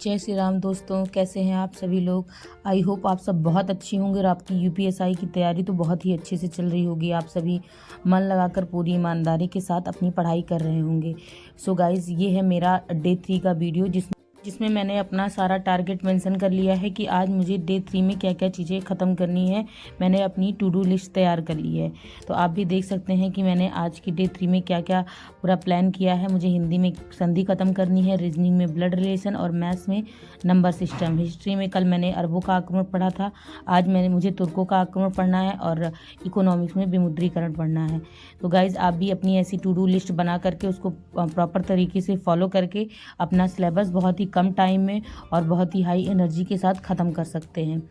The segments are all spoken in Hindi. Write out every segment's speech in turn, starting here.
जय श्री राम दोस्तों, कैसे हैं आप सभी लोग। आई होप आप सब बहुत अच्छे होंगे और आपकी यूपीएसआई की तैयारी तो बहुत ही अच्छे से चल रही होगी। आप सभी मन लगाकर पूरी ईमानदारी के साथ अपनी पढ़ाई कर रहे होंगे। सो गाइज़, ये है मेरा डे 3 का वीडियो जिसमें मैंने अपना सारा टारगेट मेंशन कर लिया है कि आज मुझे डे 3 में क्या क्या चीज़ें ख़त्म करनी है। मैंने अपनी टू डू लिस्ट तैयार कर ली है, तो आप भी देख सकते हैं कि मैंने आज की डे 3 में क्या क्या पूरा प्लान किया है। मुझे हिंदी में संधि ख़त्म करनी है, रीजनिंग में ब्लड रिलेशन और मैथ्स में नंबर सिस्टम। हिस्ट्री में कल मैंने अरबों का आक्रमण पढ़ा था, आज मुझे तुर्कों का आक्रमण पढ़ना है और इकोनॉमिक्स में विमुद्रीकरण पढ़ना है। तो गाइज़, आप भी अपनी ऐसी टू डू लिस्ट बना करके उसको प्रॉपर तरीके से फॉलो करके अपना सिलेबस बहुत ही कम टाइम में और बहुत ही हाई एनर्जी के साथ ख़त्म कर सकते हैं।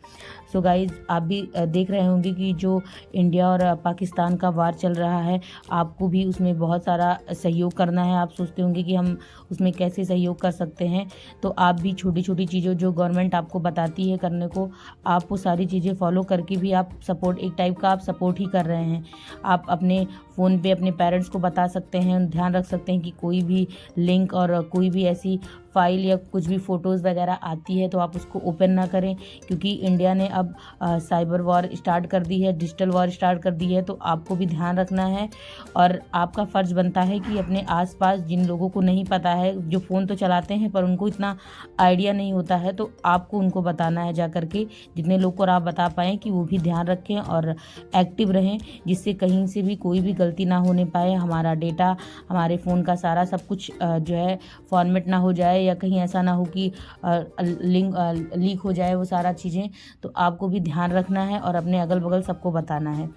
सो गाइज़, आप भी देख रहे होंगे कि जो इंडिया और पाकिस्तान का वार चल रहा है, आपको भी उसमें बहुत सारा सहयोग करना है। आप सोचते होंगे कि हम उसमें कैसे सहयोग कर सकते हैं, तो आप भी छोटी छोटी चीज़ों जो गवर्नमेंट आपको बताती है करने को, आप वो सारी चीज़ें फॉलो करके भी आप सपोर्ट, एक टाइप का आप सपोर्ट ही कर रहे हैं। आप अपने फ़ोन पे अपने पेरेंट्स को बता सकते हैं, ध्यान रख सकते हैं कि कोई भी लिंक और कोई भी ऐसी फाइल या कुछ भी फ़ोटोज़ वगैरह आती है तो आप उसको ओपन ना करें, क्योंकि इंडिया ने अब साइबर वॉर स्टार्ट कर दी है, डिजिटल वॉर स्टार्ट कर दी है। तो आपको भी ध्यान रखना है और आपका फ़र्ज़ बनता है कि अपने आसपास जिन लोगों को नहीं पता है, जो फ़ोन तो चलाते हैं पर उनको इतना आइडिया नहीं होता है, तो आपको उनको बताना है जा कर के, जितने लोग को आप बता पाएँ कि वो भी ध्यान रखें और एक्टिव रहें, जिससे कहीं से भी कोई भी गलती ना होने पाए। हमारा डेटा, हमारे फ़ोन का सारा सब कुछ जो है फॉर्मेट ना हो जाए, या कहीं ऐसा ना हो कि लिंक लीक हो जाए वो सारा चीज़ें। तो आपको भी ध्यान रखना है और अपने अगल बगल सबको बताना है।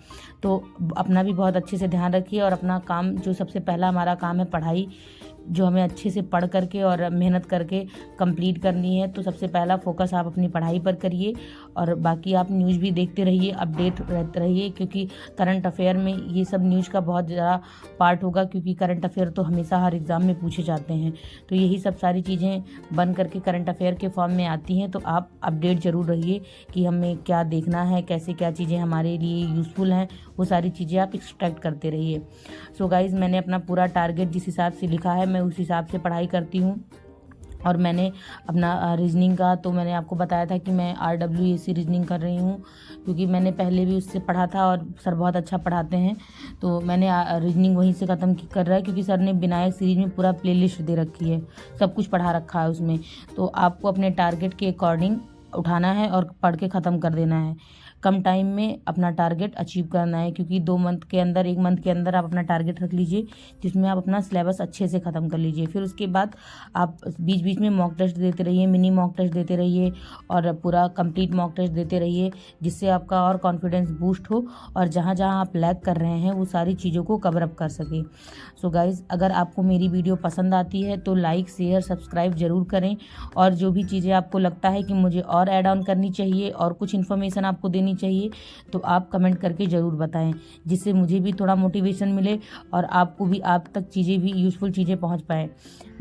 तो अपना भी बहुत अच्छे से ध्यान रखिए और अपना काम, जो सबसे पहला हमारा काम है पढ़ाई, जो हमें अच्छे से पढ़ करके और मेहनत करके कंप्लीट करनी है। तो सबसे पहला फोकस आप अपनी पढ़ाई पर करिए और बाकी आप न्यूज़ भी देखते रहिए, अपडेट रहते रहिए, क्योंकि करंट अफेयर में ये सब न्यूज़ का बहुत ज़्यादा पार्ट होगा, क्योंकि करंट अफेयर तो हमेशा हर एग्ज़ाम में पूछे जाते हैं। तो यही सब सारी चीज़ें बन करके करंट अफेयर के फॉर्म में आती हैं। तो आप अपडेट ज़रूर रहिए कि हमें क्या देखना है, कैसे क्या चीज़ें हमारे लिए यूज़फुल हैं, वो सारी चीज़ें आप एक्सट्रैक्ट करते रहिए। सो गाइज़, मैंने अपना पूरा टारगेट जिस हिसाब से लिखा है, मैं उस हिसाब से पढ़ाई करती हूँ। और मैंने अपना रीजनिंग का, तो मैंने आपको बताया था कि मैं RWAC रीजनिंग कर रही हूँ, क्योंकि मैंने पहले भी उससे पढ़ा था और सर बहुत अच्छा पढ़ाते हैं। तो मैंने रीजनिंग वहीं से ख़त्म कर रहा है, क्योंकि सर ने विनायक सीरीज में पूरा प्लेलिस्ट दे रखी है, सब कुछ पढ़ा रखा है उसमें। तो आपको अपने टारगेट के अकॉर्डिंग उठाना है और पढ़ के ख़त्म कर देना है। कम टाइम में अपना टारगेट अचीव करना है, क्योंकि 2 मंथ के अंदर, 1 मंथ के अंदर आप अपना टारगेट रख लीजिए, जिसमें आप अपना सिलेबस अच्छे से ख़त्म कर लीजिए। फिर उसके बाद आप बीच बीच में मॉक टेस्ट देते रहिए, मिनी मॉक टेस्ट देते रहिए और पूरा कंप्लीट मॉक टेस्ट देते रहिए, जिससे आपका और कॉन्फिडेंस बूस्ट हो और जहाँ जहाँ आप लैग कर रहे हैं वो सारी चीज़ों को कवर अप कर सकें। सो गाइज़, अगर आपको मेरी वीडियो पसंद आती है तो लाइक, शेयर, सब्सक्राइब ज़रूर करें, और जो भी चीज़ें आपको लगता है कि मुझे और ऐड ऑन करनी चाहिए और कुछ इन्फॉर्मेशन आपको देनी चाहिए, तो आप कमेंट करके ज़रूर बताएं, जिससे मुझे भी थोड़ा मोटिवेशन मिले और आपको भी, आप तक चीज़ें भी, यूज़फुल चीज़ें पहुंच पाएँ।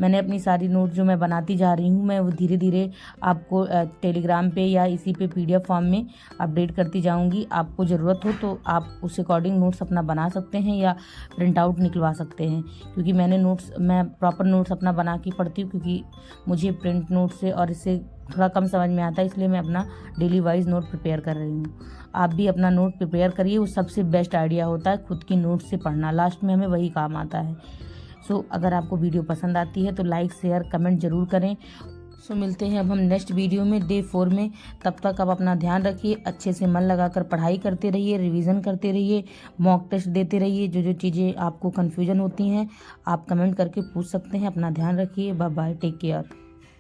मैंने अपनी सारी नोट जो मैं बनाती जा रही हूँ, मैं वो धीरे धीरे आपको टेलीग्राम पे या इसी पे PDF फॉर्म में अपडेट करती जाऊँगी। आपको ज़रूरत हो तो आप उस अकॉर्डिंग नोट्स अपना बना सकते हैं या प्रिंट आउट निकलवा सकते हैं, क्योंकि मैं प्रॉपर नोट्स अपना बना के पढ़ती हूँ, क्योंकि मुझे प्रिंट नोट से और इससे थोड़ा कम समझ में आता है, इसलिए मैं अपना डेली वाइज नोट प्रिपेयर कर रही हूँ। आप भी अपना नोट प्रिपेयर करिए, वो सबसे बेस्ट आइडिया होता है खुद की नोट से पढ़ना, लास्ट में हमें वही काम आता है। सो अगर आपको वीडियो पसंद आती है तो लाइक, शेयर, कमेंट ज़रूर करें। सो मिलते हैं अब हम नेक्स्ट वीडियो में डे 4 में। तब तक आप अपना ध्यान रखिए, अच्छे से मन लगाकर पढ़ाई करते रहिए, रिवीजन करते रहिए, मॉक टेस्ट देते रहिए। जो जो चीज़ें आपको कन्फ्यूजन होती हैं आप कमेंट करके पूछ सकते हैं। अपना ध्यान रखिए। Bye bye, take care.